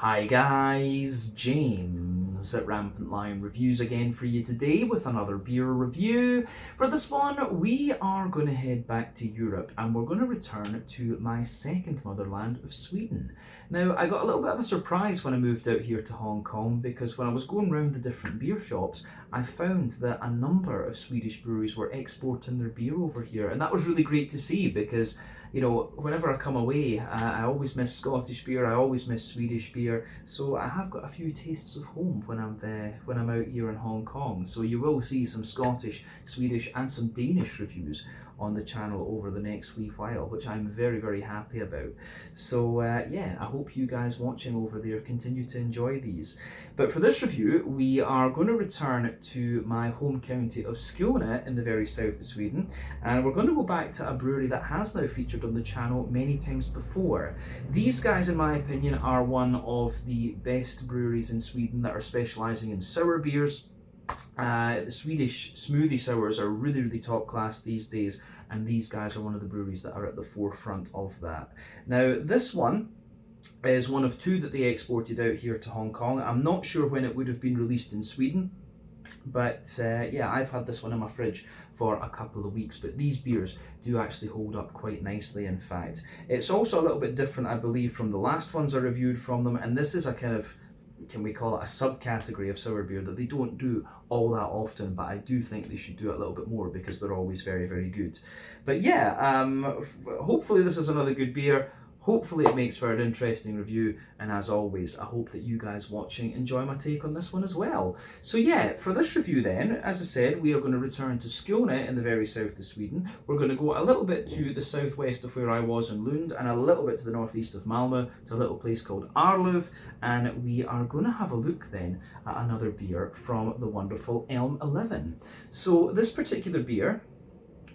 Hi guys, James at Rampant Lion Reviews again for you today with another beer review. For this one, we are going to head back to Europe and we're going to return to my second motherland of Sweden. Now, I got a little bit of a surprise when I moved out here to Hong Kong because when I was going around the different beer shops, I found that a number of Swedish breweries were exporting their beer over here, and that was really great to see because whenever I come away, I always miss Scottish beer, I always miss Swedish beer, so I have got a few tastes of home when I'm out here in Hong Kong. So you will see some Scottish, Swedish and some Danish reviews on the channel over the next wee while, which I'm very, very happy about. So yeah, I hope you guys watching over there continue to enjoy these. But for this review, we are going to return to my home county of Skåne in the very south of Sweden, and we're going to go back to a brewery that has now featured on the channel many times before. These guys, in my opinion, are one of the best breweries in Sweden that are specialising in sour beers. The Swedish Smoothie sours are really, really top class these days, and these guys are one of the breweries that are at the forefront of that. Now, this one is one of two that they exported out here to Hong Kong. I'm not sure when it would have been released in Sweden, but yeah, I've had this one in my fridge for a couple of weeks, but these beers do actually hold up quite nicely, in fact. It's also a little bit different, I believe, from the last ones I reviewed from them, and this is a kind of, can we call it a subcategory of sour beer that they don't do all that often, but I do think they should do it a little bit more because they're always very, very good. But yeah, hopefully this is another good beer. Hopefully it makes for an interesting review, and as always, I hope that you guys watching enjoy my take on this one as well. So yeah, for this review then, as I said, we are going to return to Skåne in the very south of Sweden. We're going to go a little bit to the southwest of where I was in Lund, and a little bit to the northeast of Malmö, to a little place called Arlöv, and we are going to have a look then at another beer from the wonderful Elmeleven. So this particular beer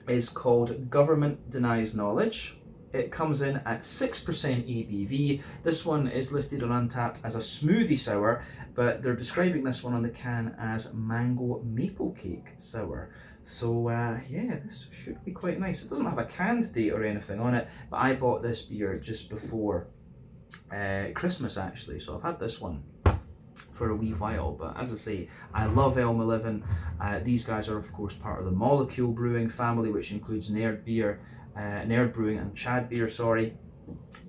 is called Government Denies Knowledge. It comes in at 6% ABV. This one is listed on Untappd as a smoothie sour, but they're describing this one on the can as mango maple cake sour. So yeah, this should be quite nice. It doesn't have a canned date or anything on it, but I bought this beer just before Christmas actually, so I've had this one for a wee while. But as I say, I love Elmeleven. These guys are of course part of the Molecule Brewing family, which includes Nerd Brewing and Chad Beer, sorry.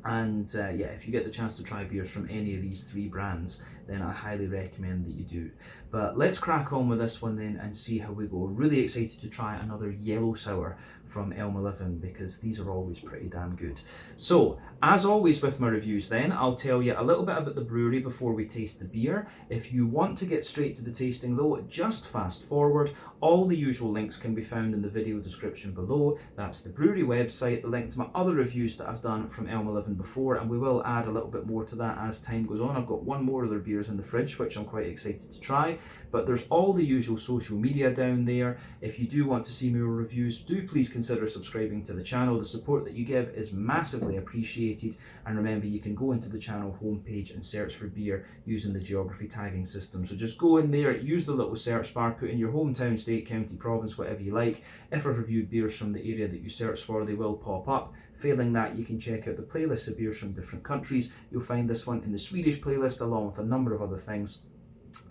And yeah, if you get the chance to try beers from any of these three brands, then I highly recommend that you do. But let's crack on with this one then and see how we go. Really excited to try another yellow sour from Elmeleven because these are always pretty damn good. So, as always with my reviews then, I'll tell you a little bit about the brewery before we taste the beer. If you want to get straight to the tasting though, just fast forward. All the usual links can be found in the video description below. That's the brewery website, the link to my other reviews that I've done from Elmeleven before, and we will add a little bit more to that as time goes on. I've got one more of their beers in the fridge, which I'm quite excited to try, but there's all the usual social media down there. If you do want to see more reviews, do please consider subscribing to the channel. The support that you give is massively appreciated, and remember, you can go into the channel homepage and search for beer using the geography tagging system. So just go in there, use the little search bar, put in your hometown, state, county, province, whatever you like. If I've reviewed beers from the area that you search for, they will pop up. Failing that, you can check out the playlist of beers from different countries. You'll find this one in the Swedish playlist along with a number of other things,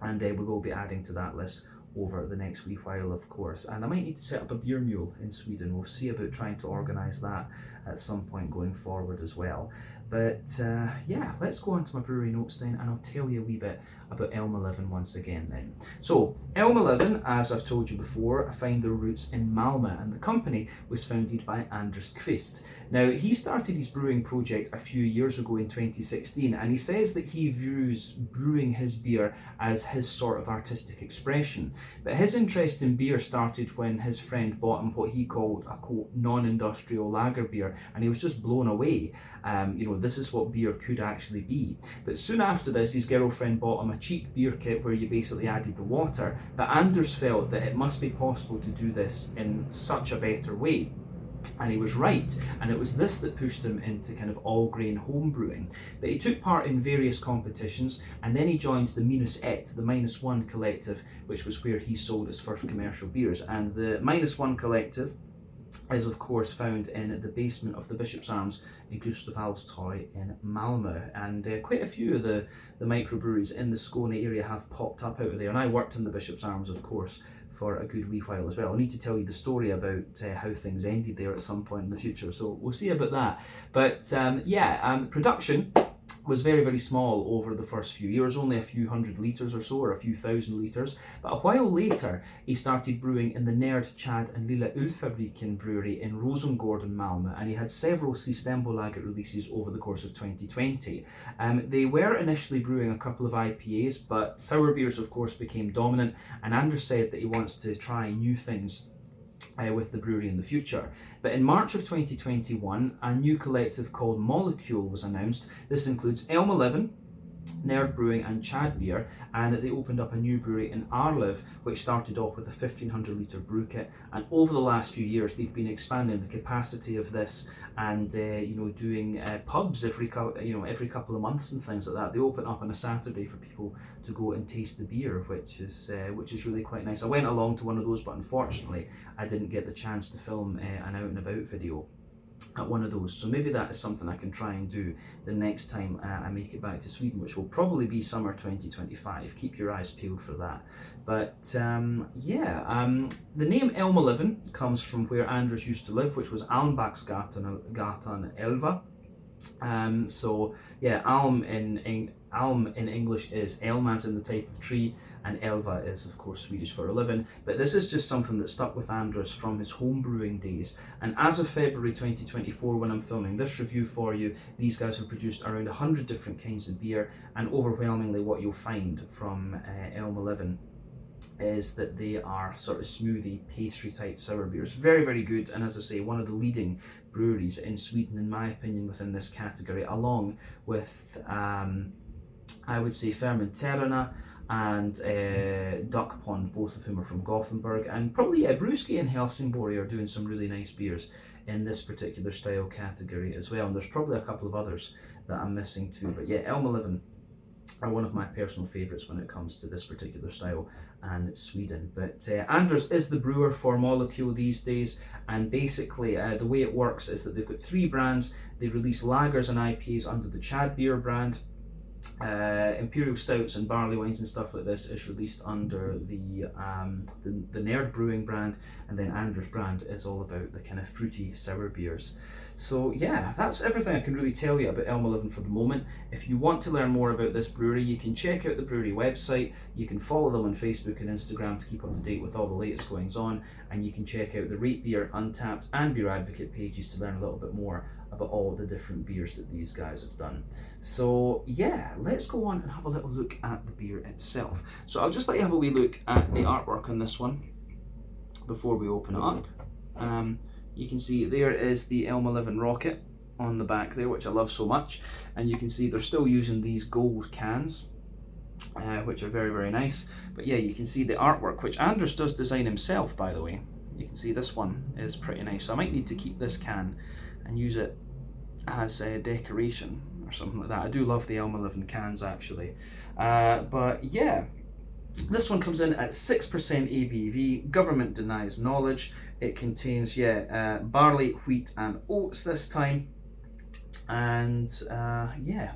and we will be adding to that list over the next wee while, of course. And I might need to set up a beer mule in Sweden. We'll see about trying to organise that at some point going forward as well. But yeah, let's go on to my brewery notes then, and I'll tell you a wee bit about Elmeleven once again then. So, Elmeleven, as I've told you before, find their roots in Malmö, and the company was founded by Anders Kvist. Now, he started his brewing project a few years ago in 2016, and he says that he views brewing his beer as his sort of artistic expression. But his interest in beer started when his friend bought him what he called a quote non-industrial lager beer, and he was just blown away. This is what beer could actually be. But soon after this, his girlfriend bought him a cheap beer kit where you basically added the water. But Anders felt that it must be possible to do this in such a better way. And he was right, and it was this that pushed him into kind of all-grain home brewing. But he took part in various competitions, and then he joined the -1, the -1 collective, which was where he sold his first commercial beers. And the -1 collective is of course found in the basement of the Bishop's Arms in Gustav Adolfs Torg in Malmö, and quite a few of the microbreweries in the Skåne area have popped up out of there, and I worked in the Bishop's Arms of course for a good wee while as well. I need to tell you the story about how things ended there at some point in the future, so we'll see about that. But production was very, very small over the first few years, only a few hundred litres or so, or a few thousand litres. But a while later, he started brewing in the Nerd, Chad and Lilla Ölfabriken brewery in Rosengård in Malmö, and he had several Systembolaget releases over the course of 2020. They were initially brewing a couple of IPAs, but sour beers of course became dominant, and Anders said that he wants to try new things with the brewery in the future. But in March of 2021, a new collective called Molecule was announced. This includes Elmeleven, Nerd Brewing and Chad Beer, and they opened up a new brewery in Arlev, which started off with a 1500 litre brew kit, and over the last few years they've been expanding the capacity of this and doing pubs every couple of months and things like that. They open up on a Saturday for people to go and taste the beer, which is really quite nice. I went along to one of those, but unfortunately I didn't get the chance to film an out and about video at one of those, so maybe that is something I can try and do the next time I make it back to Sweden, which will probably be summer 2025. Keep your eyes peeled for that. But the name Elmeleven comes from where Anders used to live, which was Almbacksgatan 11. Alm in English is elm as in the type of tree, and elva is of course Swedish for 11, but this is just something that stuck with Anders from his home brewing days. And as of February 2024, when I'm filming this review for you, these guys have produced around 100 different kinds of beer, and overwhelmingly what you'll find from Elmeleven is that they are sort of smoothie, pastry type sour beers. Very, very good, and as I say, one of the leading breweries in Sweden, in my opinion, within this category, along with I would say Fermenterarna and Duck Pond, both of whom are from Gothenburg, and probably Brewski and Helsingborg are doing some really nice beers in this particular style category as well, and there's probably a couple of others that I'm missing too. But yeah, Elmeleven are one of my personal favourites when it comes to this particular style and Sweden. But Anders is the brewer for Molecule these days, and basically the way it works is that they've got 3 brands. They release lagers and IPAs under the Chad Beer brand. Imperial stouts and barley wines and stuff like this is released under the Nerd Brewing brand, and then Anders' brand is all about the kind of fruity sour beers. So yeah, that's everything I can really tell you about Elmeleven for the moment. If you want to learn more about this brewery, you can check out the brewery website, you can follow them on Facebook and Instagram to keep up to date with all the latest goings on, and you can check out the Rate Beer, Untappd and Beer Advocate pages to learn a little bit more about all the different beers that these guys have done. So yeah, let's go on and have a little look at the beer itself. So I'll just let you have a wee look at the artwork on this one before we open it up. You can see there is the Elmeleven rocket on the back there, which I love so much, and you can see they're still using these gold cans, which are very, very nice. But yeah, you can see the artwork, which Anders does design himself, by the way. You can see this one is pretty nice, so I might need to keep this can and use it as a decoration or something like that. I do love the Elmeleven cans actually. But yeah, this one comes in at 6% ABV. Government denies knowledge. It contains barley, wheat and oats this time, and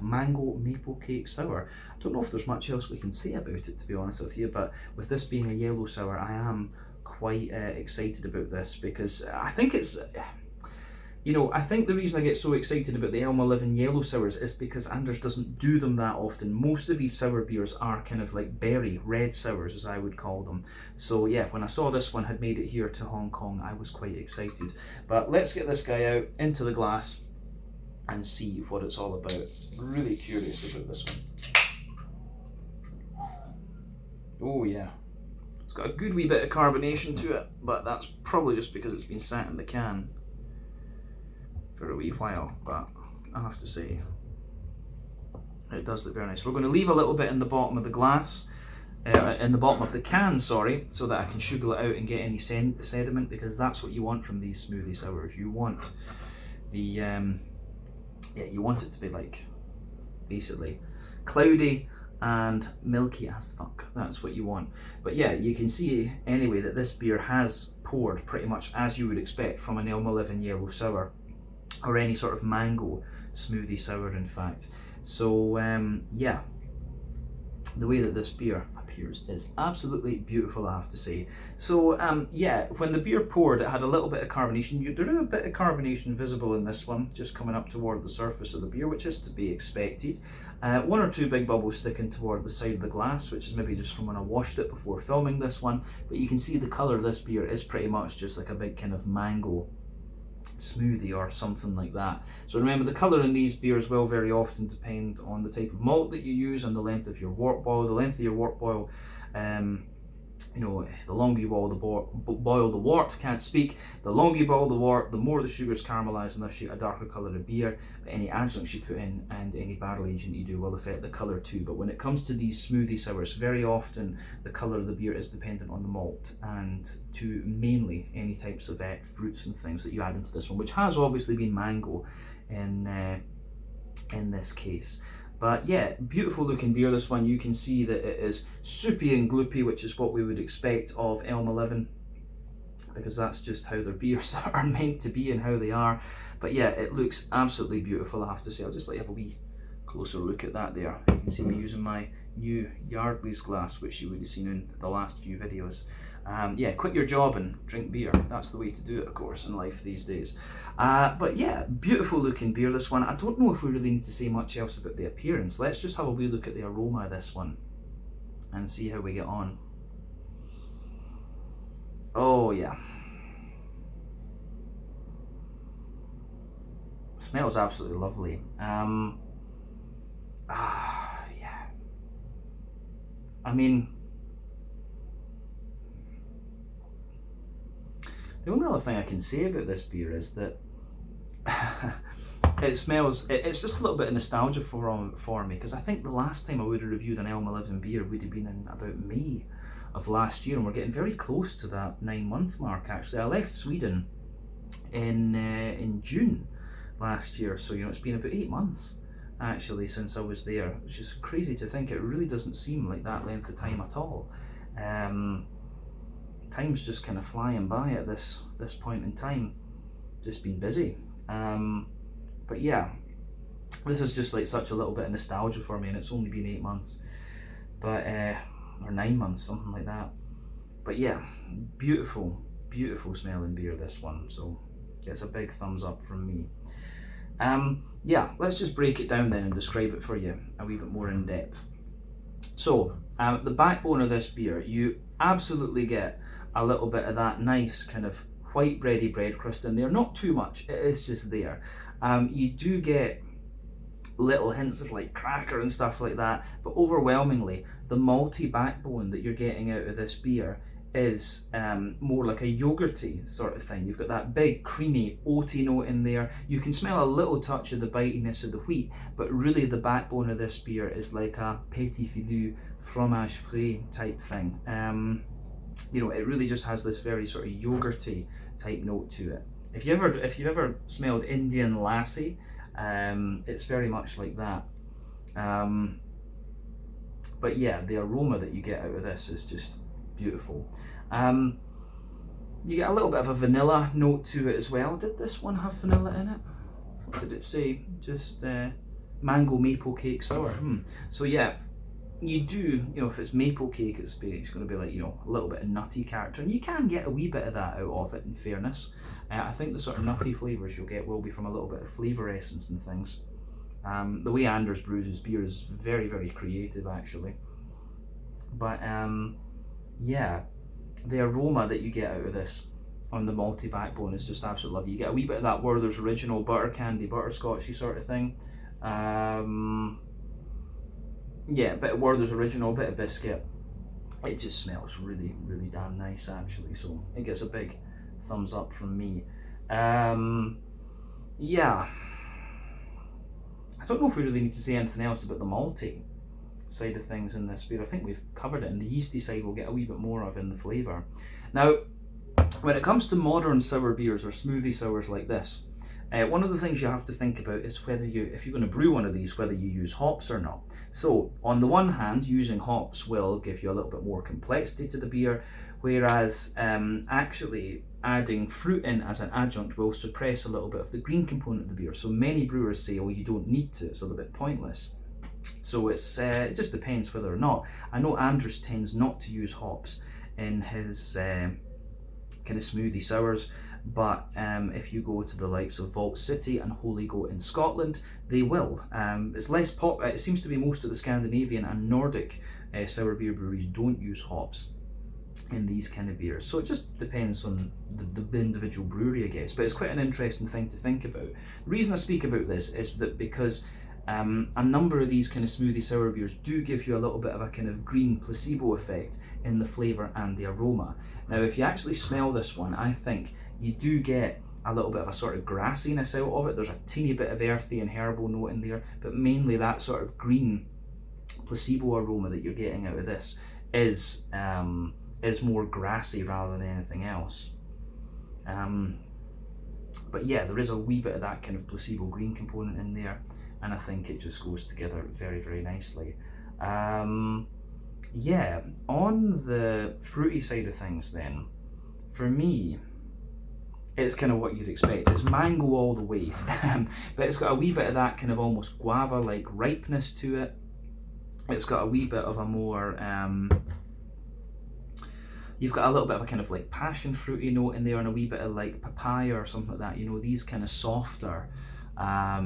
mango maple cake sour. I don't know if there's much else we can say about it, to be honest with you, but with this being a yellow sour, I am quite excited about this, because I think it's I think the reason I get so excited about the Elmeleven yellow sours is because Anders doesn't do them that often. Most of his sour beers are kind of like berry red sours, as I would call them. So yeah, when I saw this one had made it here to Hong Kong, I was quite excited. But let's get this guy out into the glass and see what it's all about. Really curious about this one. Oh yeah, it's got a good wee bit of carbonation to it, but that's probably just because it's been sat in the can for a wee while, but I have to say it does look very nice. We're going to leave a little bit in the bottom of the glass, in the bottom of the can, sorry, so that I can sugar it out and get any sediment, because that's what you want from these smoothie sours. You want the you want it to be like basically cloudy and milky as fuck. That's what you want. But yeah, you can see anyway that this beer has poured pretty much as you would expect from an Elmeleven yellow sour, or any sort of mango smoothie sour in fact. So yeah, the way that this beer appears is absolutely beautiful, I have to say. So yeah, when the beer poured, it had a little bit of carbonation. There is a bit of carbonation visible in this one, just coming up toward the surface of the beer, which is to be expected. One or two big bubbles sticking toward the side of the glass, which is maybe just from when I washed it before filming this one. But you can see the colour of this beer is pretty much just like a big kind of mango smoothie or something like that. So remember, the colour in these beers will very often depend on the type of malt that you use and the length of your wort boil. The length of your wort boil, you know, the longer you boil the wort, can't speak, the longer you boil the wort, the more the sugars caramelise and thus you get a darker colour of beer. But any adjuncts you put in and any barrel aging that you do will affect the colour too. But when it comes to these smoothie sours, very often the colour of the beer is dependent on the malt and to mainly any types of fruits and things that you add into this one, which has obviously been mango in this case. But yeah, beautiful looking beer, this one. You can see that it is soupy and gloopy, which is what we would expect of Elmeleven, because that's just how their beers are meant to be and how they are. But yeah, it looks absolutely beautiful, I have to say. I'll just let you have a wee closer look at that there. You can see me using my new Yardley's glass, which you would have seen in the last few videos. Yeah, quit your job and drink beer. That's the way to do it, of course, in life these days. But yeah, beautiful looking beer, this one. I don't know if we really need to say much else about the appearance. Let's just have a wee look at the aroma of this one and see how we get on. Oh yeah. Smells absolutely lovely. Yeah. I mean, the only other thing I can say about this beer is that it smells, it's just a little bit of nostalgia for me, because I think the last time I would have reviewed an Elmeleven beer would have been in about May of last year, and we're getting very close to that 9-month mark actually. I left Sweden in June last year, so you know, it's been about 8 months actually since I was there, which is crazy to think. It really doesn't seem like that length of time at all. Time's just kind of flying by at this point in time. Just been busy. But yeah, this is just like such a little bit of nostalgia for me, and it's only been 8 months, but or 9 months, something like that. But yeah, beautiful, beautiful smelling beer, this one. So gets a big thumbs up from me. Yeah, let's just break it down then and describe it for you a wee bit more in depth. So the backbone of this beer, you absolutely get a little bit of that nice kind of white bready bread crust in there. Not too much, it is just there. You do get little hints of like cracker and stuff like that, but overwhelmingly the malty backbone that you're getting out of this beer is more like a yogurty sort of thing. You've got that big creamy oaty note in there. You can smell a little touch of the bitiness of the wheat, but really the backbone of this beer is like a petit filou fromage frais type thing. You know, it really just has this very sort of yogurty type note to it. If you've ever smelled Indian lassi, it's very much like that. But yeah, the aroma that you get out of this is just beautiful. You get a little bit of a vanilla note to it as well. Did this one have vanilla in it? What did it say? Just mango maple cake sour. So yeah, you do, you know, if it's maple cake, it's going to be like, you know, a little bit of nutty character, and you can get a wee bit of that out of it, in fairness. I think the sort of nutty flavours you'll get will be from a little bit of flavour essence and things. The way Anders brews his beer is very, very creative actually. But yeah, the aroma that you get out of this on the malty backbone is just absolutely lovely. You get a wee bit of that Werther's Original butter candy, butterscotchy sort of thing. Yeah, a bit of Werther's Original, a bit of biscuit. It just smells really, really damn nice actually, so it gets a big thumbs up from me. Yeah, I don't know if we really need to say anything else about the malty side of things in this beer. I think we've covered it, and the yeasty side we'll get a wee bit more of in the flavour. Now, when it comes to modern sour beers or smoothie sours like this, One of the things you have to think about is whether if you're going to brew one of these, whether you use hops or not. So on the one hand, using hops will give you a little bit more complexity to the beer, whereas actually adding fruit in as an adjunct will suppress a little bit of the green component of the beer. So many brewers say, oh, you don't need to, it's a little bit pointless. So it just depends whether or not. I know Anders tends not to use hops in his kind of smoothie sours, but if you go to the likes of Vault City and Holy Goat in Scotland, they will. It's less pop. It seems to be most of the Scandinavian and Nordic sour beer breweries don't use hops in these kind of beers. So it just depends on the individual brewery, I guess. But it's quite an interesting thing to think about. The reason I speak about this is that because a number of these kind of smoothie sour beers do give you a little bit of a kind of green placebo effect in the flavour and the aroma. Now, if you actually smell this one, I think you do get a little bit of a sort of grassiness out of it. There's a teeny bit of earthy and herbal note in there, but mainly that sort of green placebo aroma that you're getting out of this is more grassy rather than anything else. But yeah, there is a wee bit of that kind of placebo green component in there, and I think it just goes together very, very nicely. Yeah, on the fruity side of things then, for me, it's kind of what you'd expect. It's mango all the way, but it's got a wee bit of that kind of almost guava-like ripeness to it. It's got a wee bit of a more, you've got a little bit of a kind of like passion fruity note in there, and a wee bit of like papaya or something like that. You know, these kind of softer, how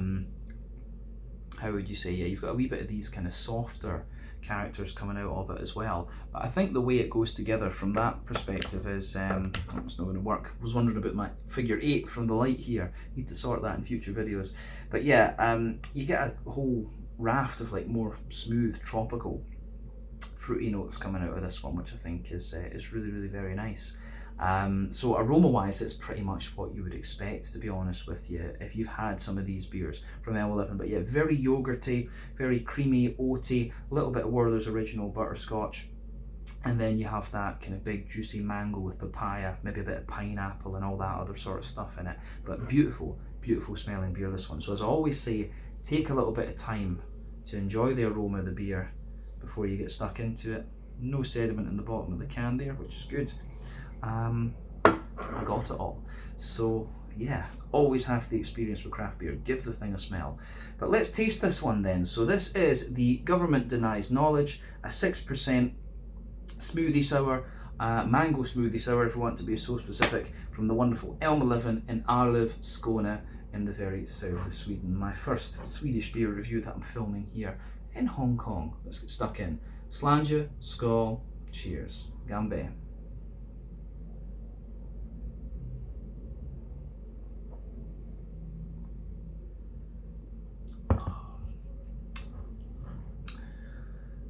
would you say, yeah, you've got a wee bit of these kind of softer characters coming out of it as well. But I think the way it goes together from that perspective is, it's not going to work. I was wondering about my figure 8 from the light here. Need to sort that in future videos. But yeah, you get a whole raft of like more smooth tropical fruity notes coming out of this one, which I think is really, really very nice. So aroma wise, it's pretty much what you would expect, to be honest with you, if you've had some of these beers from Elmeleven. But yeah, very yogurty, very creamy, oaty, a little bit of Werther's Original butterscotch, and then you have that kind of big juicy mango with papaya, maybe a bit of pineapple and all that other sort of stuff in it. But beautiful, beautiful smelling beer, this one. So as I always say, take a little bit of time to enjoy the aroma of the beer before you get stuck into it. No sediment in the bottom of the can there, which is good. I got it all. So yeah, always have the experience with craft beer. Give the thing a smell. But let's taste this one then. So this is the Government Denies Knowledge, a 6% smoothie sour, mango smoothie sour if you want to be so specific, from the wonderful Elmeleven in Arlöv, Skåne, in the very south of Sweden. My first Swedish beer review that I'm filming here in Hong Kong. Let's get stuck in. Slange, skål, cheers. Gambe.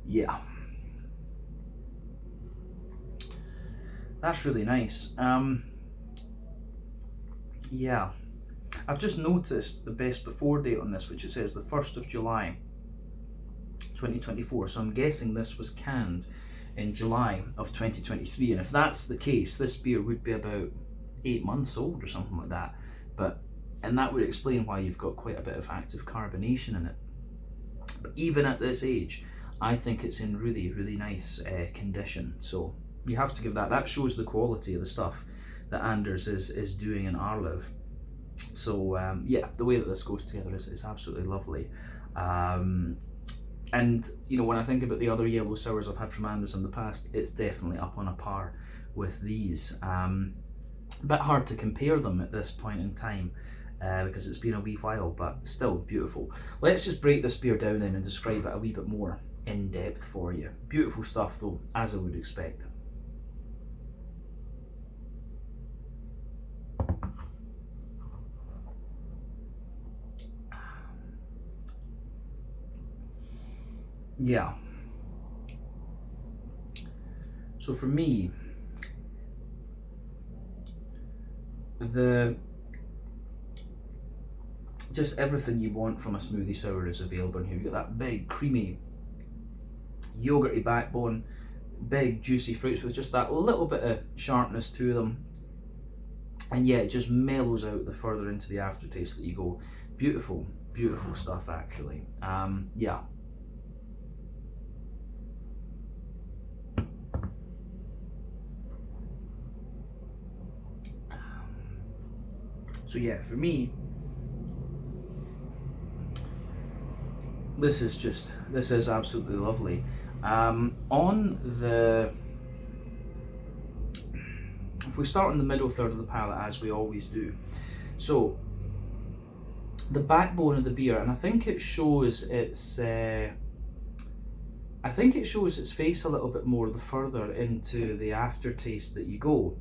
Yeah, that's really nice. Yeah, I've just noticed the best before date on this, which it says the 1st of July 2024, so I'm guessing this was canned in July of 2023, and if that's the case, this beer would be about 8 months old or something like that. And that would explain why you've got quite a bit of active carbonation in it. But even at this age, I think it's in really, really nice condition. So you have to give that. That shows the quality of the stuff that Anders is doing in Arlöv. So yeah, the way that this goes together is absolutely lovely. And you know, when I think about the other yellow sours I've had from Anders in the past, it's definitely up on a par with these. A bit hard to compare them at this point in time, because it's been a wee while, but still beautiful. Let's just break this beer down then and describe it a wee bit more in depth for you. Beautiful stuff though, as I would expect. Yeah. So for me, just everything you want from a smoothie sour is available in here. You've got that big creamy yogurty backbone, big juicy fruits with just that little bit of sharpness to them, And yeah, it just mellows out the further into the aftertaste that you go. Beautiful, beautiful stuff actually. Yeah. So yeah, for me, this is absolutely lovely. If we start in the middle third of the palate, as we always do, so the backbone of the beer, and I think it shows its face a little bit more the further into the aftertaste that you go.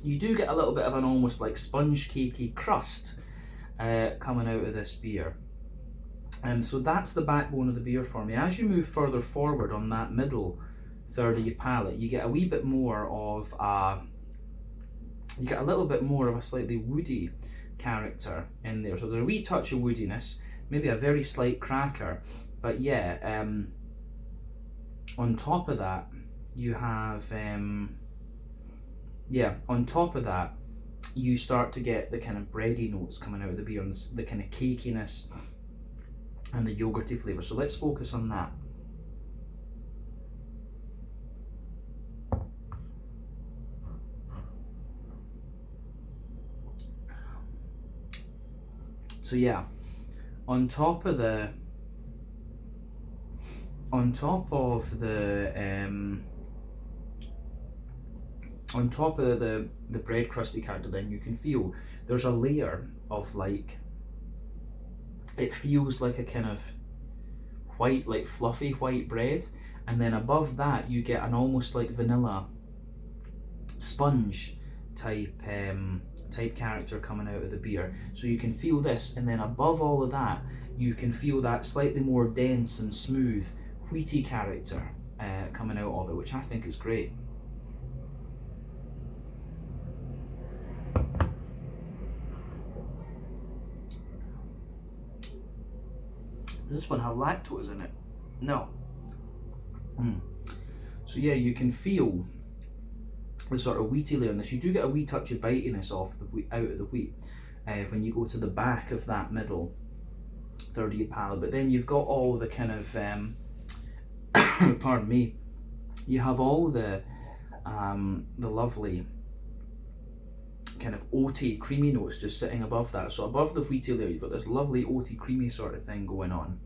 You do get a little bit of an almost like sponge cakey crust coming out of this beer. And so that's the backbone of the beer for me. As you move further forward on that middle third of your palate, you get a wee bit more of you get a little bit more of a slightly woody character in there. So there's a wee touch of woodiness, maybe a very slight cracker, but yeah, on top of that you have on top of that you start to get the kind of bready notes coming out of the beer, and the kind of cakiness and the yogurty flavour. So let's focus on that. So yeah, on top of the bread crusty character, then you can feel there's a layer of like, it feels like a kind of white, like fluffy white bread, and then above that you get an almost like vanilla sponge type character coming out of the beer. So you can feel this, and then above all of that you can feel that slightly more dense and smooth wheaty character coming out of it, which I think is great. Does this one have lactose in it? No. So yeah, you can feel the sort of wheaty layer in this. You do get a wee touch of bitiness off the wheat, out of the wheat when you go to the back of that middle third of your palate, but then you've got all the kind of pardon me, you have all the lovely kind of oaty creamy notes just sitting above that. So above the wheaty layer you've got this lovely oaty creamy sort of thing going on,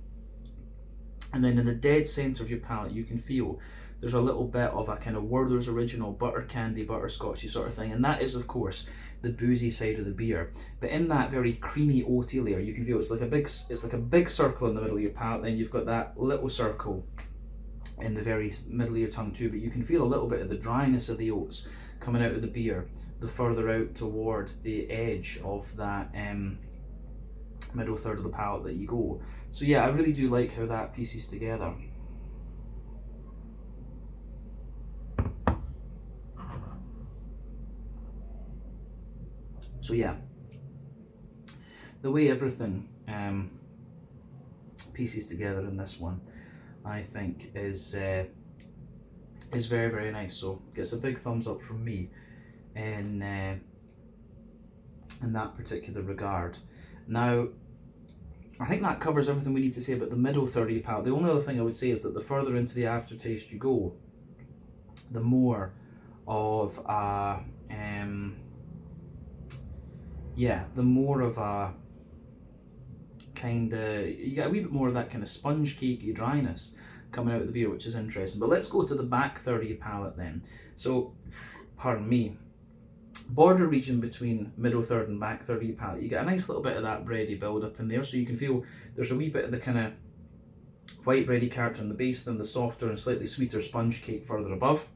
and then in the dead centre of your palate you can feel there's a little bit of a kind of Werther's Original butter candy, butterscotchy sort of thing, and that is of course the boozy side of the beer. But in that very creamy oaty layer you can feel it's like a big circle in the middle of your palate, then you've got that little circle in the very middle of your tongue too, but you can feel a little bit of the dryness of the oats coming out of the beer the further out toward the edge of that middle third of the palate that you go. So yeah, I really do like how that pieces together. So yeah, the way everything pieces together in this one, I think is very, very nice. So gets a big thumbs up from me in that particular regard. Now, I think that covers everything we need to say about the middle third of your palate. The only other thing I would say is that the further into the aftertaste you go, the more of a kind of, you get a wee bit more of that kind of sponge cakey dryness coming out of the beer, which is interesting. But let's go to the back third of your palate then. So, pardon me, border region between middle third and back third of your palate, you get a nice little bit of that bready build up in there, so you can feel there's a wee bit of the kind of white bready character in the base, then the softer and slightly sweeter sponge cake further above.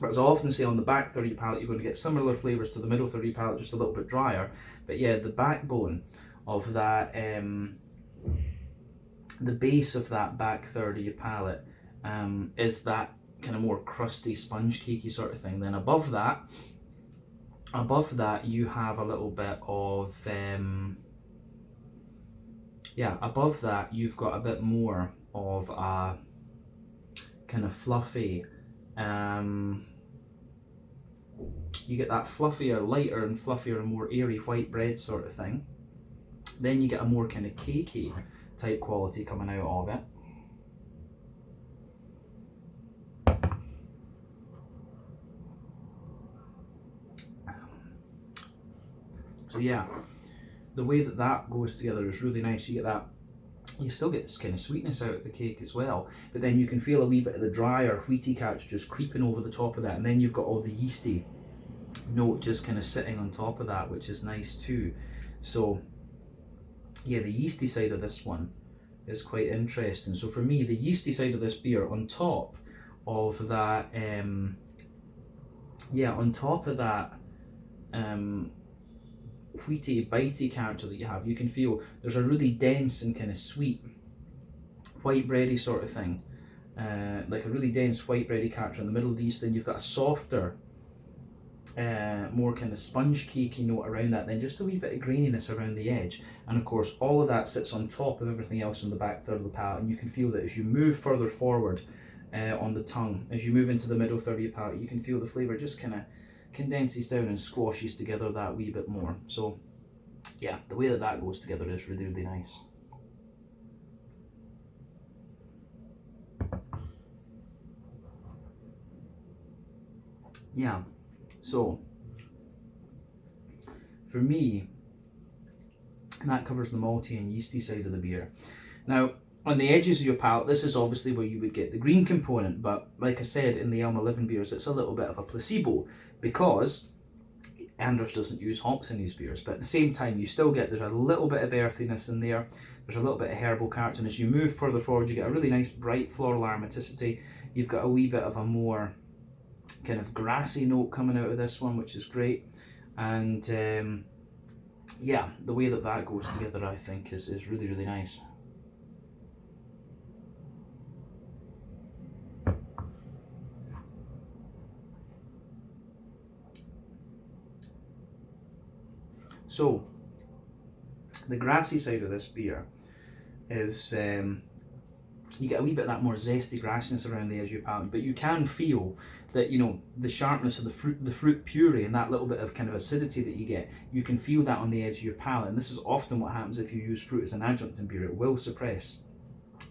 But as I often say, on the back third of your palate you're going to get similar flavours to the middle third of your palate, just a little bit drier. But yeah, the backbone of that, the base of that back third of your palate is that kind of more crusty sponge cakey sort of thing. Then above that you have a little bit of above that you've got a bit more of a kind of fluffy you get that fluffier, lighter and fluffier and more airy white bread sort of thing. Then you get a more kind of cakey type quality coming out of it. So yeah, the way that that goes together is really nice. You get that, you still get this kind of sweetness out of the cake as well, but then you can feel a wee bit of the drier wheaty character just creeping over the top of that, and then you've got all the yeasty note just kind of sitting on top of that, which is nice too. So yeah, the yeasty side of this one is quite interesting. So for me, the yeasty side of this beer on top of that, wheaty, bitey character that you have, you can feel there's a really dense and kind of sweet white bready sort of thing, like a really dense white bready character in the middle of these. Then you've got a softer, more kind of sponge cakey note around that, then just a wee bit of graininess around the edge, and of course all of that sits on top of everything else in the back third of the palate. And you can feel that as you move further forward on the tongue, as you move into the middle third of your palate, you can feel the flavour just kind of condenses down and squashes together that wee bit more. So yeah, the way that that goes together is really, really nice. Yeah, so for me, that covers the malty and yeasty side of the beer. Now, on the edges of your palate, this is obviously where you would get the green component, but like I said, in the Elmeleven beers, it's a little bit of a placebo, because Anders doesn't use hops in his beers, but at the same time, you still get, there's a little bit of earthiness in there, there's a little bit of herbal character, and as you move further forward, you get a really nice bright floral aromaticity. You've got a wee bit of a more kind of grassy note coming out of this one, which is great. And yeah, the way that that goes together, I think, is really, really nice. So, the grassy side of this beer is, you get a wee bit of that more zesty grassiness around the edge of your palate, but you can feel that, you know, the sharpness of the fruit puree and that little bit of kind of acidity that you get, you can feel that on the edge of your palate. And this is often what happens if you use fruit as an adjunct in beer. It will suppress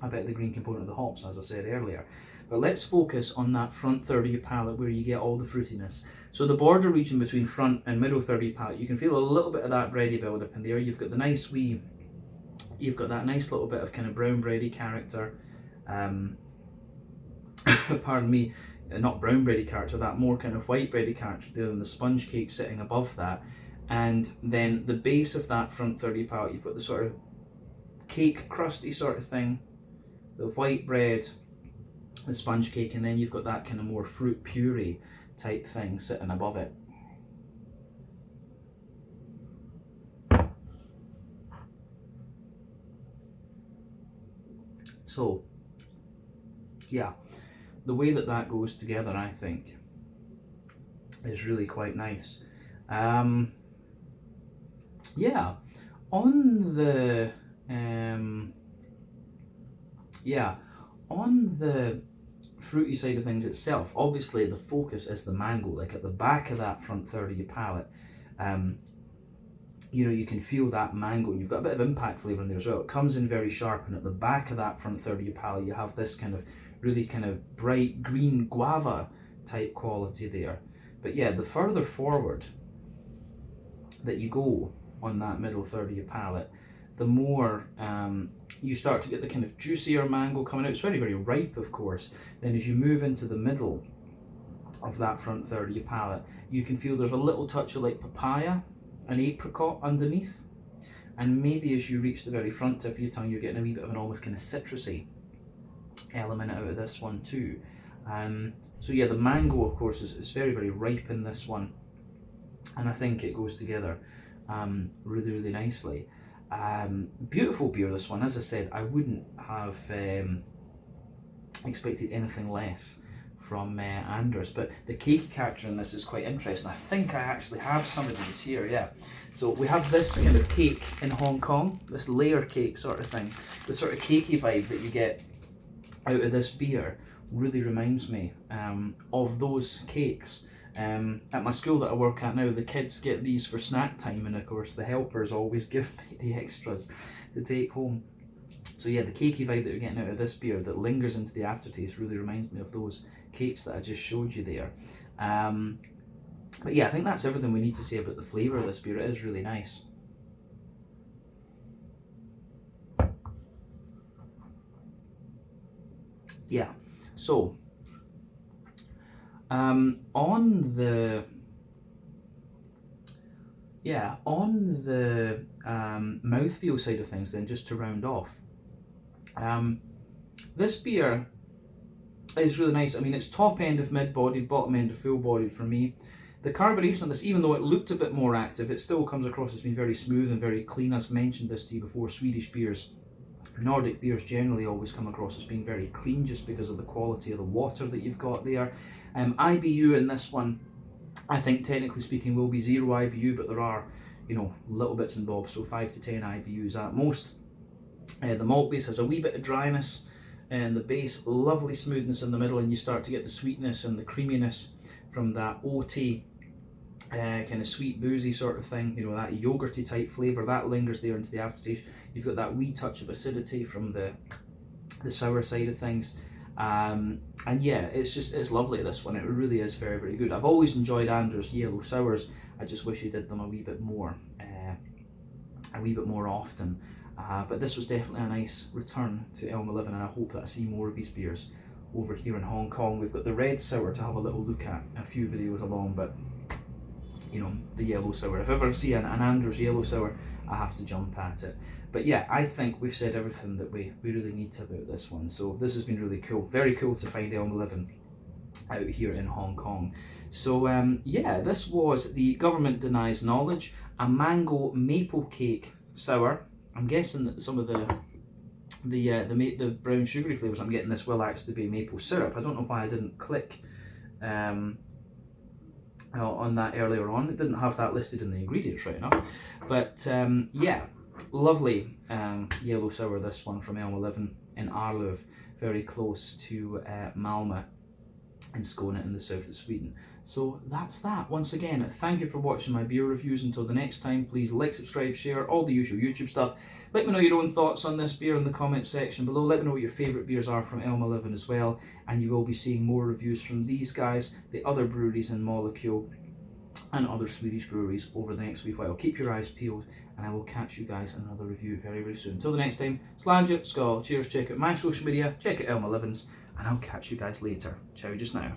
a bit of the green component of the hops, as I said earlier. But let's focus on that front third of your palate where you get all the fruitiness. So the border region between front and middle third of your palate, you can feel a little bit of that bready build up in there. You've got the nice wee, you've got that nice little bit of kind of brown bready character. Pardon me, not brown bready character, that more kind of white bready character there, and the sponge cake sitting above that. And then the base of that front third of your palate, you've got the sort of cake crusty sort of thing, the white bread, the sponge cake, and then you've got that kind of more fruit puree type thing sitting above it. So yeah, the way that that goes together, I think, is really quite nice. Yeah, on the fruity side of things itself, obviously the focus is the mango. Like at the back of that front third of your palate, you know, you can feel that mango, and you've got a bit of impact flavour in there as well. It comes in very sharp, and at the back of that front third of your palate, you have this kind of really kind of bright green guava type quality there. But yeah, the further forward that you go on that middle third of your palate, the more you start to get the kind of juicier mango coming out. It's very, very ripe, of course. Then as you move into the middle of that front third of your palate, you can feel there's a little touch of like papaya and apricot underneath. And maybe as you reach the very front tip of your tongue, you're getting a wee bit of an almost kind of citrusy element out of this one too. So yeah, the mango, of course, is very, very ripe in this one. And I think it goes together really, really nicely. Beautiful beer, this one. As I said, I wouldn't have expected anything less from Anders, but the cake character in this is quite interesting. I think I actually have some of these here, yeah. So we have this kind of cake in Hong Kong, this layer cake sort of thing. The sort of cakey vibe that you get out of this beer really reminds me of those cakes At my school that I work at now, the kids get these for snack time, and of course the helpers always give me the extras to take home. So yeah, the cakey vibe that you're getting out of this beer that lingers into the aftertaste really reminds me of those cakes that I just showed you there. But yeah, I think that's everything we need to say about the flavour of this beer. It is really nice. Yeah, so on the mouthfeel side of things, then, just to round off, this beer is really nice. I mean, it's top end of mid-bodied, bottom end of full-bodied for me. The carbonation on this, even though it looked a bit more active, it still comes across as being very smooth and very clean. I've mentioned this to you before, Swedish beers, Nordic beers generally always come across as being very clean just because of the quality of the water that you've got there. IBU in this one, I think technically speaking, will be 0 IBU, but there are, you know, little bits and bobs, so 5 to 10 IBUs at most. The malt base has a wee bit of dryness, and the base, lovely smoothness in the middle, and you start to get the sweetness and the creaminess from that oaty, kind of sweet boozy sort of thing, you know, that yogurty type flavour that lingers there into the aftertaste. You've got that wee touch of acidity from the sour side of things, and yeah, it's lovely, this one. It really is very, very good. I've always enjoyed Anders yellow sours. I just wish you did them a wee bit more often. But this was definitely a nice return to Elmeleven, and I hope that I see more of these beers over here in Hong Kong. We've got the red sour to have a little look at a few videos along, but you know, the yellow sour, if I ever see an Anders yellow sour, I have to jump at it. But yeah, I think we've said everything that we really need to about this one. So this has been really cool. Very cool to find Elmeleven out here in Hong Kong. So yeah, this was the Government Denies Knowledge, a mango maple cake sour. I'm guessing that some of the brown sugary flavours I'm getting this will actually be maple syrup. I don't know why I didn't click on that earlier on. It didn't have that listed in the ingredients right enough. But yeah, lovely yellow sour, this one from Elmeleven in Arlöv, very close to Malmö in Skåne in the south of Sweden. So that's that. Once again, thank you for watching my beer reviews. Until the next time, please like, subscribe, share, all the usual YouTube stuff. Let me know your own thoughts on this beer in the comment section below. Let me know what your favourite beers are from Elmeleven as well. And you will be seeing more reviews from these guys, the other breweries in Molecule, and other Swedish breweries over the next wee while. Keep your eyes peeled, and I will catch you guys in another review very, very soon. Until the next time, Slange, Skål, cheers, check out my social media, check out Elmeleven's, and I'll catch you guys later. Ciao just now.